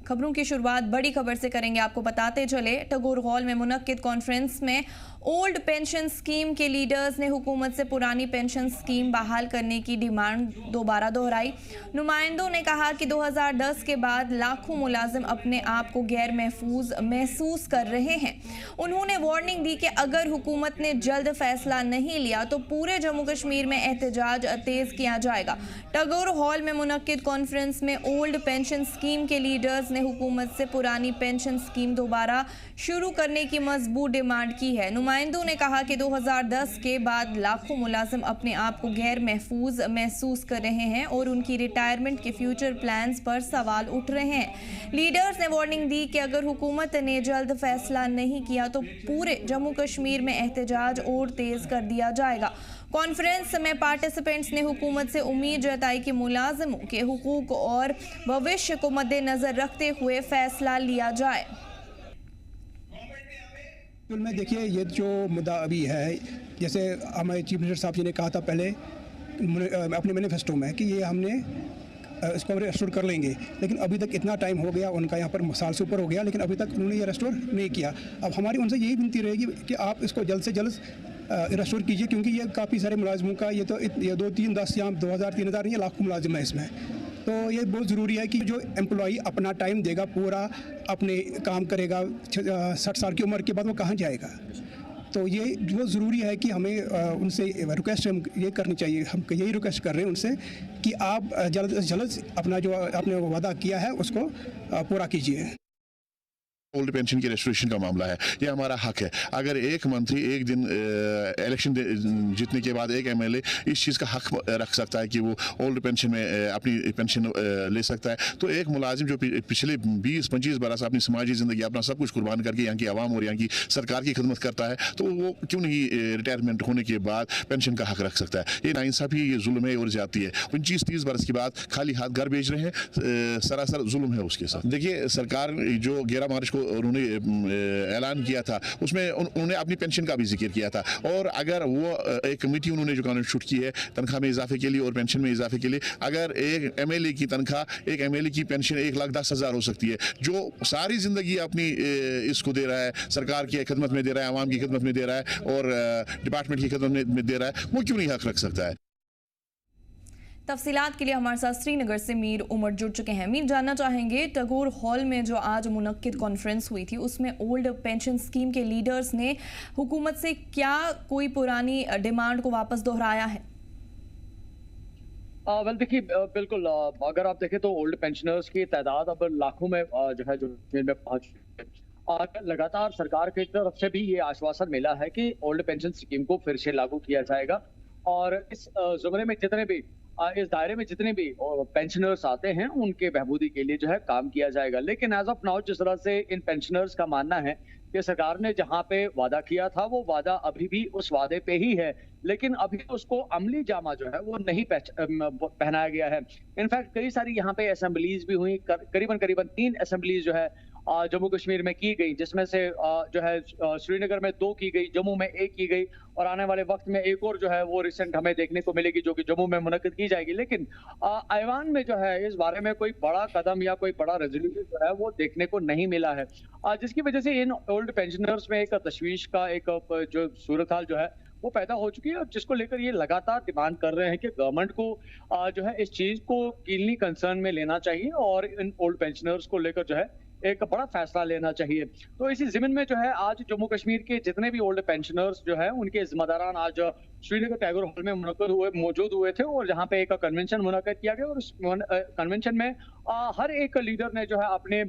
खबरों की शुरुआत बड़ी खबर से करेंगे। आपको बताते चले, टैगोर हॉल में मुनक्किद कॉन्फ्रेंस में ओल्ड पेंशन स्कीम के लीडर्स ने हुकूमत से पुरानी पेंशन स्कीम बहाल करने की डिमांड दोबारा दोहराई। नुमाइंदों ने कहा कि 2010 के बाद लाखों मुलाजिम अपने आप को गैर महफूज महसूस कर रहे हैं। उन्होंने वार्निंग दी कि अगर हुकूमत ने जल्द फैसला नहीं लिया तो पूरे जम्मू कश्मीर में एहतजाज तेज किया जाएगा। टैगोर हॉल में मुनक्किद कॉन्फ्रेंस में ओल्ड पेंशन स्कीम के लीडर्स ने हुकूमत से पुरानी पेंशन स्कीम दोबारा शुरू करने की मजबूत डिमांड की है। नुमाइंदों ने कहा कि 2010 के बाद लाखों मुलाजिम अपने आप को गैर महफूज महसूस कर रहे हैं और उनकी रिटायरमेंट के फ्यूचर प्लान्स पर सवाल उठ रहे हैं। लीडर्स ने वार्निंग दी कि अगर हुकूमत ने जल्द फैसला नहीं किया तो पूरे जम्मू कश्मीर में एहतजाज और तेज कर दिया जाएगा। कॉन्फ्रेंस में पार्टिसिपेंट्स ने हुकूमत से उम्मीद जताई कि मुलाजिमों के हुकूक और भविष्य को मद्देनजर रखते हुए फैसला लिया जाए। में देखिए, ये जो मुद्दा अभी है, जैसे हमारे चीफ मिनिस्टर साहब जी ने कहा था पहले अपने मैनिफेस्टो में कि ये हमने इसको हम रेस्टोर कर लेंगे, लेकिन अभी तक इतना टाइम हो गया, उनका यहाँ पर साल से ऊपर हो गया, लेकिन अभी तक उन्होंने ये रेस्टोर नहीं किया। अब हमारी उनसे यही विनती रहेगी कि आप इसको जल्द से जल्द रेस्टोर कीजिए, क्योंकि ये काफ़ी सारे मुलाजिमों का ये 2-3-10 या 2000-3000 ये लाखों मुलाजिम है इसमें। तो ये बहुत ज़रूरी है कि जो एम्प्लॉई अपना टाइम देगा, पूरा अपने काम करेगा, 60 साल की उम्र के बाद वो कहाँ जाएगा। तो ये बहुत ज़रूरी है कि हमें उनसे रिक्वेस्ट हम ये करनी चाहिए, हम यही रिक्वेस्ट कर रहे हैं उनसे कि आप जल्द से जल्द अपना जो आपने वादा किया है उसको पूरा कीजिए। ओल्ड पेंशन की रेस्टोरेशन का मामला है, ये हमारा हक है। अगर एक मंत्री एक दिन इलेक्शन जीतने के बाद एक एमएलए इस चीज़ का हक रख सकता है कि वो ओल्ड पेंशन में अपनी पेंशन ले सकता है, तो एक मुलाजिम जो पिछले 20-25 बरस अपनी समाजी ज़िंदगी अपना सब कुछ कुर्बान करके यहाँ की आवाम और यहाँ की सरकार की खिदमत करता है, तो वो क्यों नहीं रिटायरमेंट होने के बाद पेंशन का हक रख सकता है। ये नाइंसाफ़ी, ये जुल्म है और ज़्यादती है। 25-30 बरस के बाद खाली हाथ घर भेज रहे हैं, सरासर जुल्म है उसके साथ। देखिए, सरकार जो 11 मार्च को उन्होंने ऐलान किया था, उसमें उन्होंने अपनी पेंशन का भी जिक्र किया था, और अगर वो एक कमेटी उन्होंने जो कानून शूट की है तनख्वाह में इजाफे के लिए और पेंशन में इजाफे के लिए, अगर एक एमएलए की तनख्वाह, एक एमएलए की पेंशन 1,10,000 हो सकती है, जो सारी जिंदगी अपनी इसको दे रहा है, सरकार की खिदमत में दे रहा है, आवाम की खिदमत में दे रहा है और डिपार्टमेंट की खिदमत में दे रहा है, वो क्यों नहीं हक रख सकता है। तफसीलात के लिए हमारे साथ श्रीनगर से मीर उमर जुड़ चुके हैं। मीर, जानना चाहेंगे, टैगोर हॉल में जो आज मुनक्किद कॉन्फ्रेंस हुई थी उसमें ओल्ड पेंशन स्कीम के लीडर्स ने हुकूमत से क्या कोई पुरानी डिमांड को वापस दोहराया है? वेल देखिए, बिल्कुल, अगर आप देखें तो ओल्ड पेंशनर्स की तादाद अब लाखों में जो है में पहुंच चुकी है। और लगातार सरकार की तरफ से भी ये आश्वासन मिला है कि ओल्ड पेंशन स्कीम को फिर से लागू किया जाएगा और इस जुमरे में जितने भी इस दायरे में जितने भी पेंशनर्स आते हैं उनके बहबूदी के लिए जो है काम किया जाएगा। लेकिन एज ऑफ नाउ जिस तरह से इन पेंशनर्स का मानना है कि सरकार ने जहां पे वादा किया था वो वादा अभी भी उस वादे पे ही है, लेकिन अभी उसको अमली जामा जो है वो नहीं पहनाया गया है। इनफैक्ट कई सारी यहाँ पे असेंबलीज भी हुई, करीबन 3 असेंबलीज जो है जम्मू कश्मीर में की गई, जिसमें से जो है श्रीनगर में 2 की गई, जम्मू में 1 की गई और आने वाले वक्त में एक और जो है वो रिसेंट हमें देखने को मिलेगी जो कि जम्मू में मुनक्किद की जाएगी। लेकिन ऐवान में जो है इस बारे में कोई बड़ा कदम या कोई बड़ा रेजोल्यूशन जो है वो देखने को नहीं मिला है, जिसकी वजह से इन ओल्ड पेंशनर्स में एक तशवीश का एक जो सूरत हाल जो है वो पैदा हो चुकी है, और जिसको लेकर ये लगातार डिमांड कर रहे हैं कि गवर्नमेंट को जो है इस चीज को कीनली कंसर्न में लेना चाहिए और इन ओल्ड पेंशनर्स को लेकर जो है एक बड़ा फैसला लेना चाहिए। तो इसी जिम्न में जो है आज जम्मू कश्मीर के जितने भी ओल्ड पेंशनर्स जो है उनके जिम्मेदारान आज श्रीनगर टैगोर हॉल में मौजूद हुए थे और जहां पे एक कन्वेंशन मुनक्किद किया गया और उस कन्वेंशन में हर एक लीडर ने जो है अपने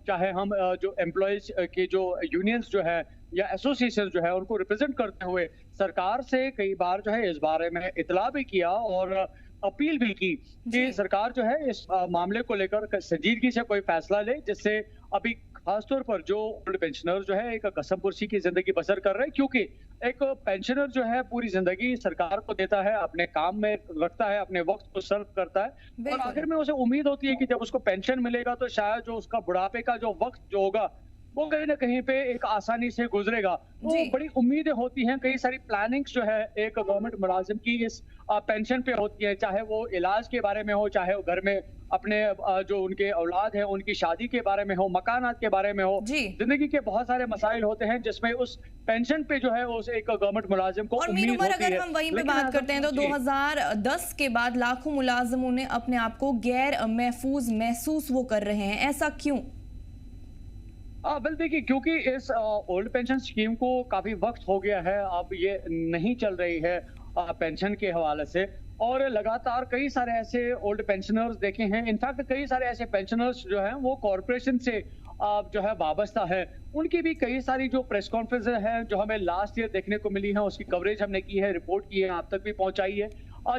चाहे हम जो एम्प्लॉयज के जो यूनियंस जो है या एसोसिएशन जो है उनको रिप्रेजेंट करते हुए सरकार से कई बार जो है इस बारे में इतला भी किया और अपील भी की कि सरकार जो है इस मामले को लेकर संजीदगी से कोई फैसला ले, जिससे अभी खासतौर पर जो ओल्ड पेंशनर जो है एक कसमपुर्सी की जिंदगी बसर कर रहे हैं, क्योंकि एक पेंशनर जो है पूरी जिंदगी सरकार को देता है, अपने काम में रखता है, अपने वक्त को सर्व करता है और आखिर में उसे उम्मीद होती है कि जब उसको पेंशन मिलेगा तो शायद जो उसका बुढ़ापे का जो वक्त जो होगा वो कहीं ना कहीं पे एक आसानी से गुजरेगा। तो जी। बड़ी उम्मीदें होती हैं, कई सारी प्लानिंग्स जो है एक गवर्नमेंट मुलाजिम की इस पेंशन पे होती है, चाहे वो इलाज के बारे में हो, चाहे वो घर में अपने जो उनके औलाद हैं उनकी शादी के बारे में हो, मकानात के बारे में हो। जी। जिंदगी के बहुत सारे मसाइल होते हैं जिसमें उस पेंशन पे जो है उस एक गवर्नमेंट मुलाजिम को और मीर उम्मीद उमर, होती अगर है। हम वहीं पे लेकिन बात ऐसा- करते हैं तो जी। 2010 के बाद लाखों मुलाजिमों ने अपने आप को गैर महफूज महसूस वो कर रहे हैं, ऐसा क्यों? बिल देखिए, क्योंकि इस ओल्ड पेंशन स्कीम को काफी वक्त हो गया है, अब ये नहीं चल रही है पेंशन के हवाले से। और लगातार कई सारे ऐसे ओल्ड पेंशनर्स देखे हैं, इनफैक्ट कई सारे ऐसे पेंशनर्स जो हैं वो कॉरपोरेशन से जो है वाबस्ता है। उनकी भी कई सारी जो प्रेस कॉन्फ्रेंस हैं जो हमें लास्ट ईयर देखने को मिली है, उसकी कवरेज हमने की है, रिपोर्ट की है, आप तक भी पहुंचाई है,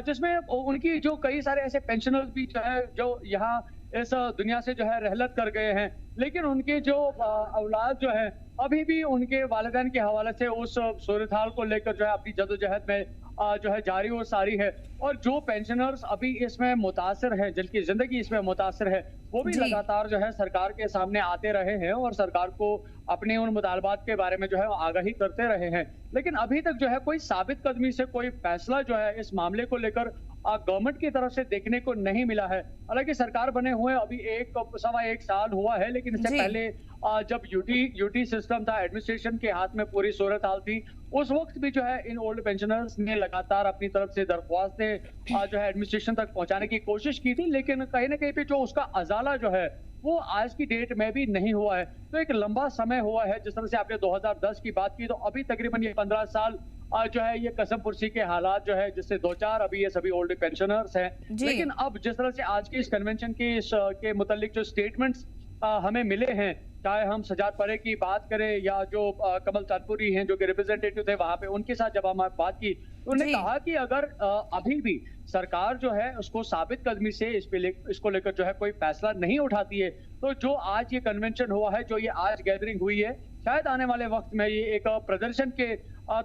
जिसमें उनकी जो कई सारे ऐसे पेंशनर्स भी जो है जो यहाँ इस दुनिया से जो है रहलत कर गए हैं, लेकिन उनके जो औलाद जो है अभी भी उनके वालिदैन के हवाले से उस सूरत हाल को लेकर जो है अपनी जद्दोजहद में जो है जारी और सारी है। और जो पेंशनर्स अभी इसमें मुतासर हैं, जिनकी जिंदगी इसमें मुतासर है, वो भी जी। लगातार जो है सरकार के सामने आते रहे हैं और सरकार को अपने उन मुतालबात के बारे में जो है आगाही करते रहे हैं। लेकिन अभी तक जो है कोई साबित कदमी से कोई फैसला जो है इस मामले को लेकर गवर्नमेंट की तरफ से देखने को नहीं मिला है। हालांकि सरकार बने हुए अभी सवा एक साल हुआ है, लेकिन इससे जी। पहले जब यूटी सिस्टम था, एडमिनिस्ट्रेशन के हाथ में पूरी सूरत हाल थी, उस वक्त भी जो है इन ओल्ड पेंशनर्स ने लगातार अपनी तरफ से दरख्वास्तें जो है एडमिनिस्ट्रेशन तक पहुंचाने की कोशिश की थी, लेकिन कहीं ना कहीं पे जो उसका अजाला जो है वो आज की डेट में भी नहीं हुआ है। तो एक लंबा समय हुआ है। जिस तरह से आपने 2010 की बात की, तो अभी तकरीबन ये 15 साल जो है ये कसम पुरसी के हालात जो है, जिससे दो चार अभी ये सभी ओल्ड पेंशनर्स हैं। जी। लेकिन अब जिस तरह से आज की इस कन्वेंशन के मुतालिक जो स्टेटमेंट्स हमें मिले हैं, चाहे हम सजाद परे की बात करें या जो कमल तानपुरी हैं जो कि रिप्रेजेंटेटिव थे वहां पे, उनके साथ जब हम बात की तो उन्होंने जी। कहा कि अगर अभी भी सरकार जो है उसको साबित कदमी से इसको लेकर जो है कोई फैसला नहीं उठाती है, तो जो आज ये कन्वेंशन हुआ है, जो ये आज गैदरिंग हुई है, शायद आने वाले वक्त में ये एक प्रदर्शन के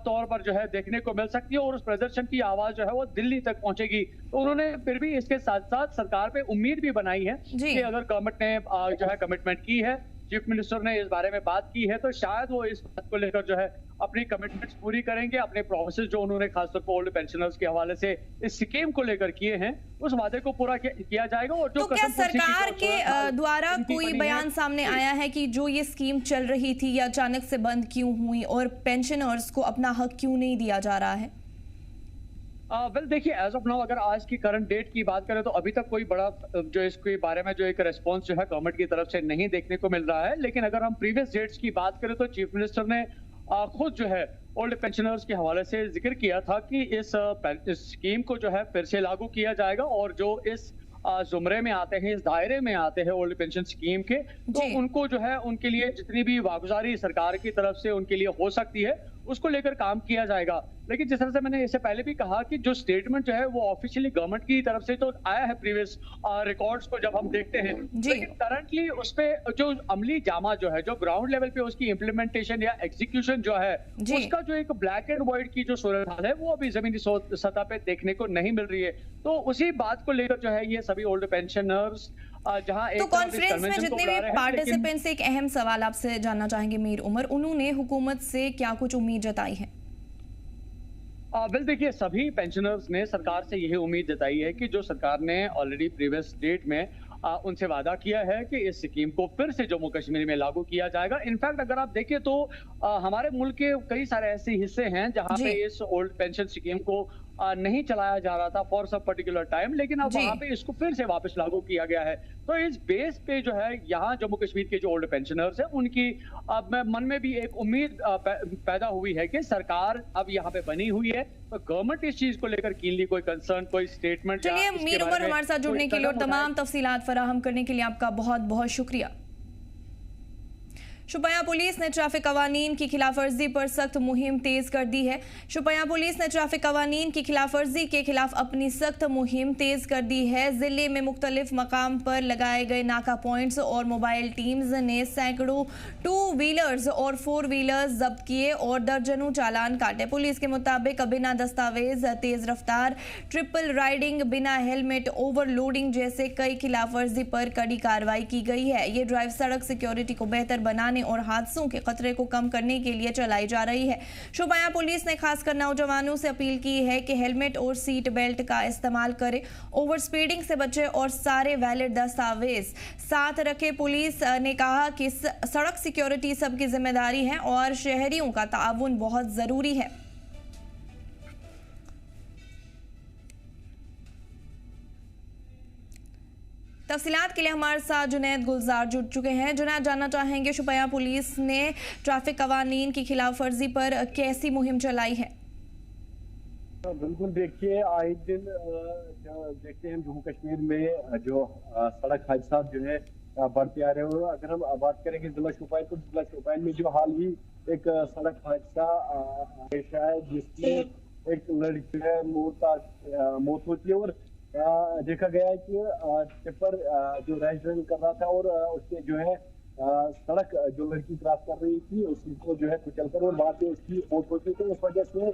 तौर पर जो है देखने को मिल सकती है और उस प्रदर्शन की आवाज जो है वो दिल्ली तक पहुंचेगी। तो उन्होंने फिर भी इसके साथ साथ सरकार पे उम्मीद भी बनाई है जी। कि अगर गवर्नमेंट ने जो है कमिटमेंट की है, चीफ मिनिस्टर ने इस बारे में बात की है, तो शायद वो इस बात को लेकर जो है अपनी कमिटमेंट्स पूरी करेंगे, अपने प्रोमिस जो उन्होंने खासतौर पर ओल्ड पेंशनर्स के हवाले से इस स्कीम को लेकर किए हैं, उस वादे को पूरा किया जाएगा। और जो तो क्या कसम पुरसी की सरकार जो के सूरत हाल द्वारा उनकी कोई बनी है, बयान सामने जी। आया है कि जो ये स्कीम चल रही थी या अचानक से बंद क्यों हुई और पेंशनर्स को अपना हक क्यों नहीं दिया जा रहा है? वेल देखिए, एज ऑफ नाउ अगर आज की करंट डेट की बात करें तो अभी तक कोई बड़ा जो इसके बारे में जो एक रेस्पॉन्स जो है गवर्नमेंट की तरफ से नहीं देखने को मिल रहा है। लेकिन अगर हम प्रीवियस डेट्स की बात करें तो चीफ मिनिस्टर ने खुद जो है ओल्ड पेंशनर्स के हवाले से जिक्र किया था कि इस स्कीम को जो है फिर से लागू किया जाएगा और जो इस जुमरे में आते हैं, इस दायरे में आते हैं ओल्ड पेंशन स्कीम के, तो जी। उनको जो है उनके लिए जितनी भी वागुजारी सरकार की तरफ से उनके लिए हो सकती है उसको लेकर काम किया जाएगा। लेकिन जिस तरह से मैंने इससे पहले भी कहा कि जो स्टेटमेंट जो है वो ऑफिशियली गवर्नमेंट की तरफ से तो आया है प्रीवियस रिकॉर्ड्स को जब हम देखते हैं, जी। लेकिन करंटली उस पे जो अमली जामा जो है, जो ग्राउंड लेवल पे उसकी इम्प्लीमेंटेशन या एग्जीक्यूशन जो है, जी। उसका जो एक ब्लैक एंड व्हाइट की जो सूरत हाल है वो अभी जमीनी सतह पे देखने को नहीं मिल रही है। तो उसी बात को लेकर जो है ये सभी ओल्ड पेंशनर्स जहां तो एक कॉन्फ्रेंस में जितने भी लेकिन पार्टिसिपेंट्स, एक अहम सवाल आपसे जानना चाहेंगे मीर उमर, उन्होंने हुकूमत से क्या कुछ उम्मीद जताई है? वेल देखिए, सभी पेंशनर्स ने सरकार से यही उम्मीद जताई है कि जो सरकार ने ऑलरेडी प्रीवियस डेट में उनसे वादा किया है कि इस स्कीम को फिर से जम्मू कश्मीर में लागू किया जाएगा। इनफैक्ट अगर आप देखें तो हमारे मुल्क के कई सारे ऐसे हिस्से हैं जहां जी। पे इस ओल्ड पेंशन स्कीम को नहीं चलाया जा रहा था फॉर सम पर्टिकुलर टाइम, लेकिन अब जी। वहां पे इसको फिर से वापस लागू किया गया है। तो इस बेस पे जो है यहाँ जम्मू कश्मीर के जो ओल्ड पेंशनर्स हैं उनकी अब मन में भी एक उम्मीद पैदा हुई है कि सरकार अब यहाँ पे बनी हुई है, तो गवर्नमेंट इस चीज को लेकर कीनली कोई कंसर्न, कोई स्टेटमेंट। चलिए मीर उमर, हमारे साथ जुड़ने के लिए और तमाम तफसीलात फराहम करने के लिए आपका बहुत बहुत शुक्रिया। शुपियां पुलिस ने ट्रैफिक कवानीन की खिलाफवर्जी पर सख्त मुहिम तेज कर दी है। शुपियां पुलिस ने ट्रैफिक कवानीन की खिलाफवर्जी के खिलाफ अपनी सख्त मुहिम तेज कर दी है। जिले में मुख्तलिफ मकाम पर लगाए गए नाका पॉइंट्स और मोबाइल टीम्स ने सैकड़ों 2 व्हीलर्स और 4 व्हीलर्स जब्त किए और दर्जनों चालान काटे। पुलिस के मुताबिक बिना दस्तावेज, तेज रफ्तार, ट्रिपल राइडिंग, बिना हेलमेट, ओवरलोडिंग जैसे कई खिलाफवर्जी पर कड़ी कार्रवाई की गई है। ये ड्राइव सड़क सिक्योरिटी को बेहतर बनाने बचाने और हादसों के खतरे को कम करने के लिए चलाई जा रही है। शोपियां पुलिस ने खासकर नौजवानों से अपील की है कि हेलमेट और सीट बेल्ट का इस्तेमाल करें, ओवर स्पीडिंग से बचें और सारे वैलिड दस्तावेज साथ रखें। पुलिस ने कहा कि सड़क सिक्योरिटी सबकी जिम्मेदारी है और शहरियों का ताउन बहुत जरूरी है। तफसीलात के लिए हमारे साथ जुनैद गुलजार जुड़ चुके हैं। जुनैद, जानना चाहेंगे शोपियां पुलिस ने ट्रैफिक कवानीन की खिलाफ वर्जी पर कैसी मुहिम चलाई है? बिल्कुल, देखिए आए दिन देखते हैं जम्मू कश्मीर में जो सड़क हादसा जो है बढ़ते आ रहे हैं। अगर हम बात करेंगे जिला शोपियां, तो जिला शोपियां में जो हाल ही एक सड़क हादसा पेश आया है जिसमें एक लड़की है मौत होती है और देखा गया है कि टिप्पर जो रैश ड्राइविंग कर रहा था और उसके जो है सड़क जो लड़की क्रॉस कर रही थी उसी को जो है कुचलकर और वहां पे उसकी मौत होती है। तो उस वजह से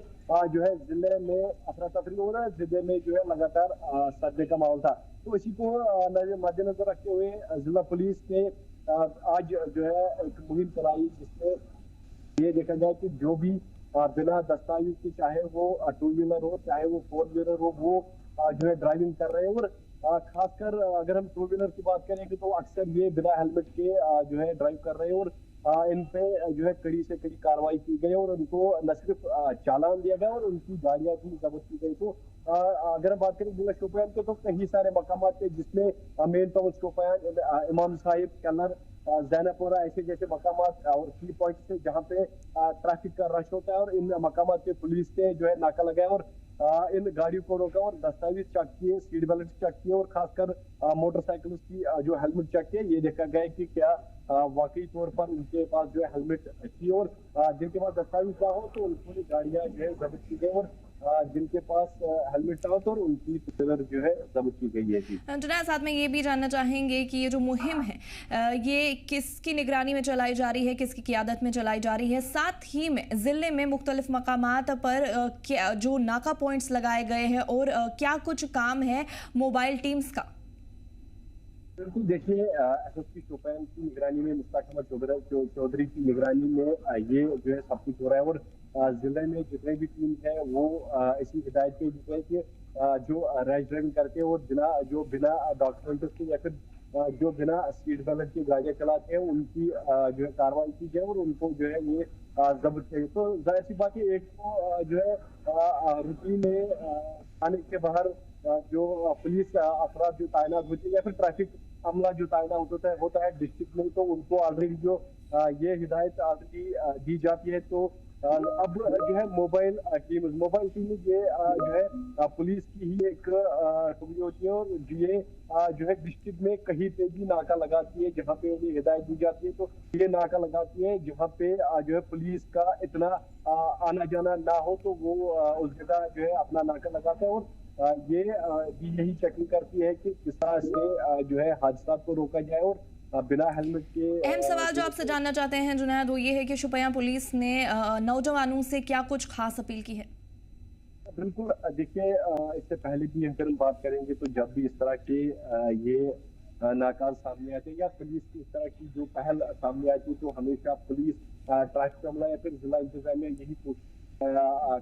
जो है जिले में अफरा तफरी हो रहा है, जिले में जो है लगातार सर्दी का माहौल था। तो इसी को मद्देनजर रखते हुए जिला पुलिस ने आज जो है एक मुहिम चलाई जिसमें ये देखा गया कि जो भी बिना दस्तावेज के, चाहे वो 2 व्हीलर हो चाहे वो 4 व्हीलर हो, वो जो है ड्राइविंग कर रहे हैं। और खासकर अगर हम 2 व्हीलर की बात करेंगे तो अक्सर ये बिना हेलमेट के जो है ड्राइव कर रहे हैं और इन पे जो है कड़ी से कड़ी कार्रवाई की गई और उनको न सिर्फ चालान दिया गया और उनकी गाड़ियां भी जब्त की गई। तो अगर हम बात करें जिला शोपियां तो कई सारे मकाम थे जिसमें मेन टाउन शोपियां, इमाम साहिब, कलर, जैनपुरा, ऐसे जैसे मकाम और की पॉइंट से जहाँ पे ट्रैफिक का रश होता है और इन मकाम पे पुलिस ने जो है नाका लगाया और इन गाड़ियों को रोका और दस्तावेज चेक किए, सीट बेल्ट चेक किए और खासकर मोटरसाइकिल की जो हेलमेट चेक किए। ये देखा गया कि क्या वाकई तौर पर उनके पास जो है हेलमेट थी और जिनके पास दस्तावेज ना हो तो उन्होंने गाड़ियां जो है जब्त की गई और जिनके पास हेलमेट ना हो तो उनकी ट्रेलर जो है जब्त की गई है। जी जुनैद, साथ में ये भी जानना चाहेंगे कि ये जो मुहिम है ये किसकी निगरानी में चलाई जा रही है, किसकी क़ियादत में चलाई जा रही है? साथ ही में ज़िले में मुख्तलिफ मकामात पर क्या जो नाका पॉइंट्स लगाए गए हैं और क्या कुछ काम है मोबाइल टीम्स का? बिल्कुल, देखिए एसएसपी शोपियां की निगरानी में, मुश्ताक अहमद चौधरी की निगरानी में ये जो है सब कुछ हो रहा है और जिले में जितने भी टीम है वो इसी हिदायत के है कि जो रैश ड्राइविंग करते हैं और बिना डॉक्यूमेंट्स के या फिर जो बिना सीट बेल्ट की गाड़ियां चलाते हैं उनकी जो है कार्रवाई की जाए और उनको जो है ये जब्त किया। तो जाहिर सी बात है, एक तो जो है रूटीन में थाने के बाहर जो पुलिस अफराद जो तैनात होती है या फिर ट्रैफिक अमला जो तैनात होता है डिस्ट्रिक्ट में, तो उनको ऑलरेडी जो ये हिदायत ऑलरेडी दी जाती है। तो अब जो है मोबाइल टीम ये जो है पुलिस की ही एक टुकड़ी होती है और ये जो है डिस्ट्रिक्ट में कहीं पे भी नाका लगाती है जहाँ पे उन्हें हिदायत दी जाती है। तो ये नाका लगाती है जहाँ पे जो है पुलिस का इतना आना जाना ना हो तो वो उस जगह जो है अपना नाका लगाता है और ये भी यही चेकिंग करती है कि किस तरह से जो है हादसा को रोका जाए और बिना हेलमेट के। अहम सवाल जो आपसे जानना चाहते हैं जुनैद वो ये है कि शोपियां पुलिस ने नौजवानों से क्या कुछ खास अपील की है? बिल्कुल, देखिए इससे पहले भी अगर हम बात करेंगे तो जब भी इस तरह के ये नाकाम सामने आते या पुलिस की इस तरह की जो पहल सामने आती तो हमेशा पुलिस, ट्रैफिक अमला या फिर जिला इंतजामिया यही कोशिश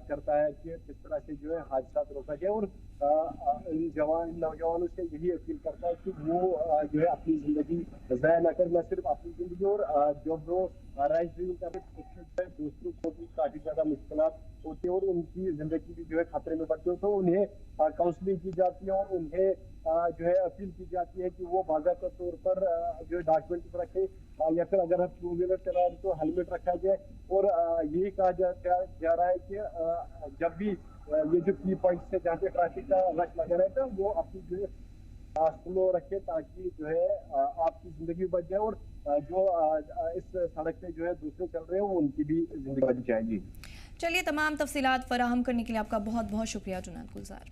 करता है कि किस तरह से जो है हादसा रोका जाए और इन नौजवानों से यही अपील करता है कि वो जो है अपनी जिंदगी ज़ाया न कर, न सिर्फ अपनी जिंदगी और जब वो रैश ड्राइविंग कर रहे दूसरों को भी काफी ज्यादा मुश्किलात होती है और उनकी जिंदगी भी जो है खतरे में पड़ती है। तो उन्हें काउंसलिंग की जाती है और उन्हें जो है अपील की जाती है कि वो बाकायदा तौर पर जो है डॉक्यूमेंट रखे या फिर अगर हम 2 व्हीलर चला रहे तो हेलमेट रखा जाए। और यही कहा जा रहा है कि जब भी ये जो की पॉइंट से जहाँ पे ट्रैफिक का रश लगा रहता है वो अपनी जो है स्लो रखे ताकि जो है आपकी जिंदगी बच जाए और जो इस सड़क पे जो है दूसरे चल रहे हैं वो उनकी भी जिंदगी बच जाएगी। चलिए, तमाम तफसीलात फराहम करने के लिए आपका बहुत बहुत शुक्रिया जुनैद गुलजार।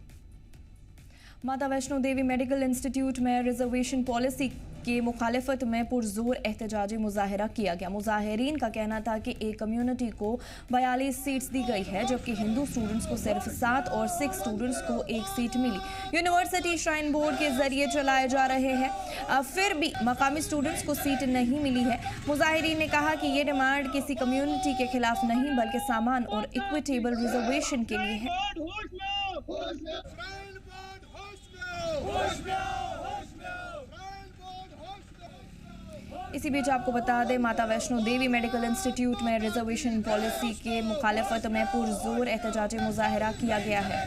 माता वैष्णो देवी मेडिकल इंस्टीट्यूट में रिजर्वेशन पॉलिसी की मुखालिफत में पुरजोर एहतजाजी मुजाहरा किया गया। मुजाहिरीन का कहना था कि एक कम्युनिटी को 42 सीट्स दी गई है, जबकि हिंदू स्टूडेंट्स को सिर्फ 7 और सिख स्टूडेंट्स को 1 सीट मिली। यूनिवर्सिटी श्राइन बोर्ड के जरिए चलाए जा रहे हैं, फिर भी मकामी स्टूडेंट्स को सीट नहीं मिली है। मुजाहिरीन ने कहा कि ये डिमांड किसी कम्युनिटी के खिलाफ नहीं बल्कि सामान और इक्विटेबल रिजर्वेशन के लिए है। इसी बीच आपको बता दें, माता वैष्णो देवी मेडिकल इंस्टीट्यूट में रिजर्वेशन पॉलिसी के मुखालिफत में पुरजोर एहतजाजी मुजाहरा किया गया है।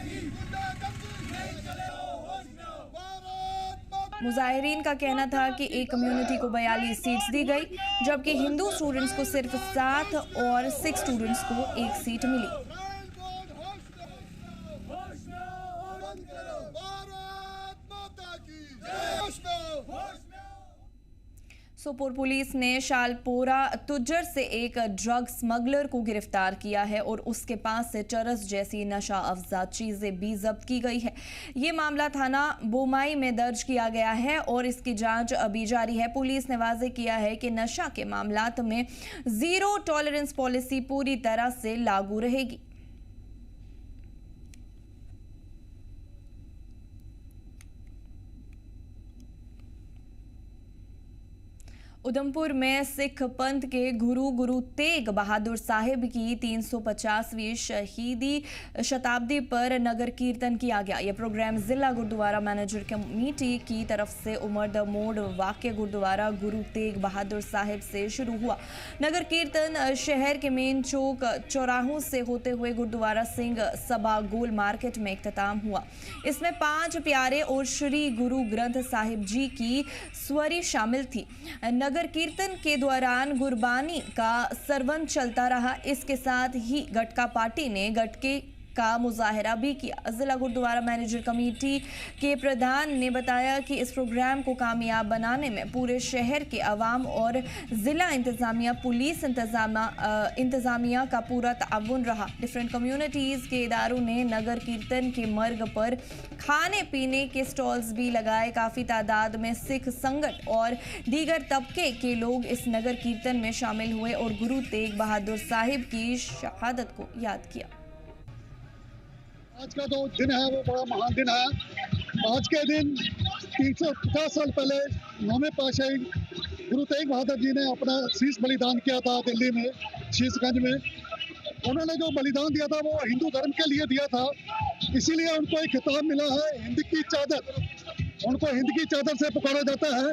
मुजाहिरीन का कहना था कि एक कम्युनिटी को 42 सीट्स दी गई, जबकि हिंदू स्टूडेंट्स को सिर्फ 7 और सिख स्टूडेंट्स को 1 सीट मिली। सोपोर पुलिस ने शालपोरा तुज्जर से एक ड्रग स्मगलर को गिरफ्तार किया है और उसके पास से चरस जैसी नशा अफजा चीजें भी जब्त की गई है। ये मामला थाना बोमाई में दर्ज किया गया है और इसकी जांच अभी जारी है। पुलिस ने वाजे किया है कि नशा के मामलात में जीरो टॉलरेंस पॉलिसी पूरी तरह से लागू रहेगी। उधमपुर में सिख पंथ के गुरु तेग बहादुर साहिब की 350वीं शहीदी शताब्दी पर नगर कीर्तन किया गया। यह प्रोग्राम जिला गुरुद्वारा मैनेजर कमेटी की तरफ से उमर मोड़ वाक़ गुरुद्वारा गुरु तेग बहादुर साहिब से शुरू हुआ। नगर कीर्तन शहर के मेन चौक चौराहों से होते हुए गुरुद्वारा सिंह सभा गोल मार्केट में इख्तिताम हुआ। इसमें 5 प्यारे और श्री गुरु ग्रंथ साहिब जी की स्वरी शामिल थी। नगर कीर्तन के दौरान गुरबानी का सरवन चलता रहा। इसके साथ ही गटका पार्टी ने गटके का मुजाहरा भी किया। जिला गुरुद्वारा मैनेजर कमेटी के प्रधान ने बताया कि इस प्रोग्राम को कामयाब बनाने में पूरे शहर के अवाम और जिला इंतजामिया पुलिस इंतजामिया का पूरा ताउन रहा। डिफरेंट कम्युनिटीज़ के इदारों ने नगर कीर्तन के मर्ग पर खाने पीने के स्टॉल्स भी लगाए। काफ़ी तादाद में सिख संगत और दीगर तबके के लोग इस नगर कीर्तन में शामिल हुए और गुरु तेग बहादुर साहिब की शहादत को याद किया। आज का जो दिन है वो बड़ा महान दिन है। आज के दिन 350 साल पहले 9वें पातशाही गुरु तेग बहादुर जी ने अपना शीश बलिदान किया था दिल्ली में शीशगंज में। उन्होंने जो बलिदान दिया था वो हिंदू धर्म के लिए दिया था, इसीलिए उनको एक खिताब मिला है हिंद की चादर। उनको हिंद की चादर से पुकारा जाता है।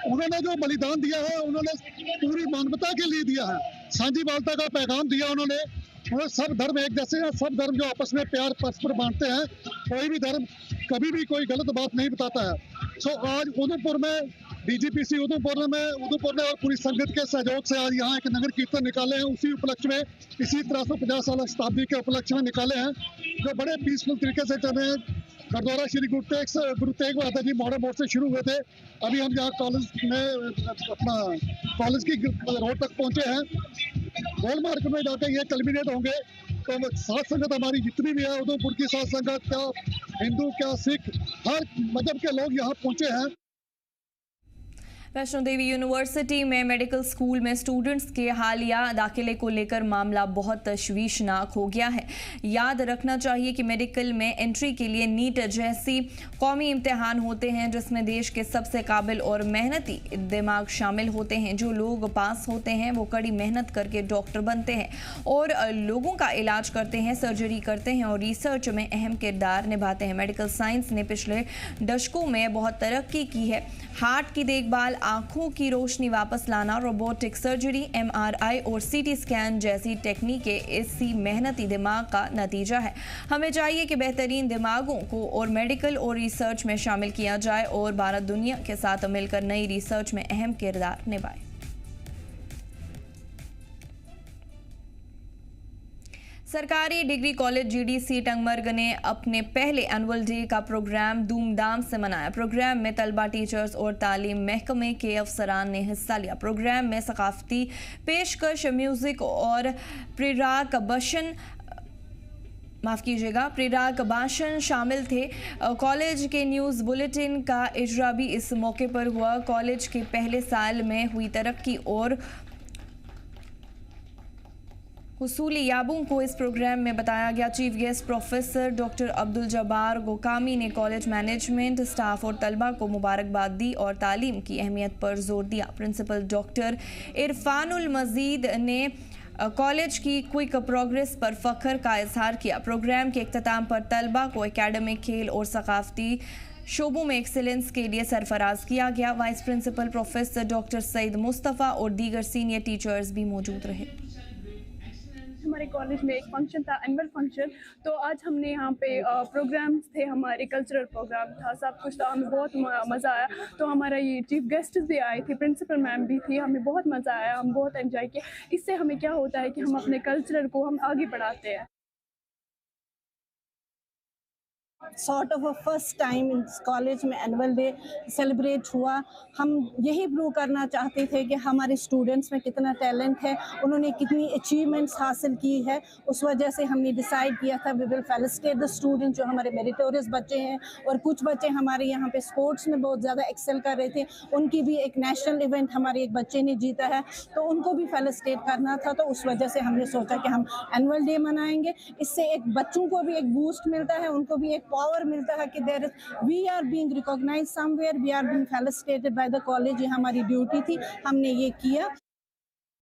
उन्होंने जो बलिदान दिया है उन्होंने पूरी मानवता के लिए दिया है। साझीवालता का पैगाम दिया उन्होंने। और सब धर्म एक जैसे हैं, सब धर्म जो आपस में प्यार परस्पर बांटते हैं। कोई भी धर्म कभी भी कोई गलत बात नहीं बताता है। सो आज उधमपुर में डीजीपीसी उधमपुर ने और पूरी संगत के सहयोग से आज यहाँ एक नगर कीर्तन निकाले हैं। उसी उपलक्ष्य में इसी 350 साल शताब्दी के उपलक्ष्य में निकाले हैं, जो बड़े पीसफुल तरीके से चल रहे हैं। गुरुद्वारा श्री गुरु तेग बहादुर जी मॉडल मोड़ से शुरू हुए थे। अभी हम यहाँ कॉलेज में अपना कॉलेज की रोड तक पहुँचे हैं। गोल मार्केट में जाकर ये कल्मिनेट होंगे। तो साथ संगत हमारी जितनी भी है, उधमपुर की साथ संगत, क्या हिंदू क्या सिख, हर मजहब के लोग यहाँ पहुँचे हैं। वैष्णो देवी यूनिवर्सिटी में मेडिकल स्कूल में स्टूडेंट्स के हालिया दाखिले को लेकर मामला बहुत तशवीशनाक हो गया है। याद रखना चाहिए कि मेडिकल में एंट्री के लिए नीट जैसी कौमी इम्तिहान होते हैं, जिसमें देश के सबसे काबिल और मेहनती दिमाग शामिल होते हैं। जो लोग पास होते हैं वो कड़ी मेहनत करके डॉक्टर बनते हैं और लोगों का इलाज करते हैं, सर्जरी करते हैं और रिसर्च में अहम किरदार निभाते हैं। मेडिकल साइंस ने पिछले दशकों में बहुत तरक्की की है। हार्ट की देखभाल, आंखों की रोशनी वापस लाना, रोबोटिक सर्जरी, MRI और CT स्कैन जैसी टेक्निकें इसी मेहनती दिमाग का नतीजा है। हमें चाहिए कि बेहतरीन दिमागों को और मेडिकल और रिसर्च में शामिल किया जाए और भारत दुनिया के साथ मिलकर नई रिसर्च में अहम किरदार निभाए। सरकारी डिग्री कॉलेज GDC टंगमर्ग ने अपने पहले एनुअल डे का प्रोग्राम धूमधाम से मनाया। प्रोग्राम में तलबा, टीचर्स और तालीम महकमे के अफसरान ने हिस्सा लिया। प्रोग्राम में सकाफती पेशकश, म्यूजिक और प्रेराक बशन माफ़ कीजिएगा, प्रेरक भाषण शामिल थे। कॉलेज के न्यूज़ बुलेटिन का इजरा भी इस मौके पर हुआ। कॉलेज के पहले साल में हुई तरक्की और हुसूली याबों को इस प्रोग्राम में बताया गया। Chief guest professor doctor Abdul Jabbar Gokami ने कॉलेज मैनेजमेंट, स्टाफ और तलबा को मुबारकबाद दी और तालीम की अहमियत पर जोर दिया। प्रिंसिपल डॉक्टर इरफानुल मजीद ने कॉलेज की क्विक प्रोग्रेस पर फख्र का इजहार किया। प्रोग्राम के इख्तिताम पर तलबा को एकेडमिक, खेल और सकाफती शोबों में एक्सेलेंस के लिए सरफराज किया गया। Vice principal professor doctor Syed Mustafa और दीगर सीनियर टीचर्स भी मौजूद रहे। हमारे कॉलेज में एक फंक्शन था, एनुअल फंक्शन, तो आज हमने यहाँ पे प्रोग्राम्स थे, हमारे कल्चरल प्रोग्राम था, सब कुछ था, हमें बहुत मज़ा आया। तो हमारा ये चीफ गेस्ट भी आए थे, प्रिंसिपल मैम भी थी, हमें बहुत मज़ा आया, हम बहुत एंजॉय किया। इससे हमें क्या होता है कि हम अपने कल्चर को हम आगे बढ़ाते हैं। सॉर्ट ऑफ फर्स्ट टाइम इस कॉलेज में एनुअल डे सेलिब्रेट हुआ। हम यही प्रूव करना चाहते थे कि हमारे स्टूडेंट्स में कितना टैलेंट है, उन्होंने कितनी अचीवमेंट्स हासिल की है। उस वजह से हमने डिसाइड किया था we will felicitate the student जो हमारे मेरिटोरियस बच्चे हैं। और कुछ बच्चे हमारे यहाँ पे स्पोर्ट्स में बहुत ज़्यादा एक्सेल कर रहे थे, उनकी भी एक नेशनल इवेंट हमारे एक बच्चे ने जीता है, तो उनको भी फेलिसिटेट करना था। तो उस वजह से हमने सोचा कि हम एनुअल डे मनाएंगे। इससे एक बच्चों को भी एक बूस्ट मिलता है, उनको भी एक पावर मिलता है कि there is we are being recognised somewhere, we are being felicitated by the college. ये हमारी ड्यूटी थी, हमने ये किया।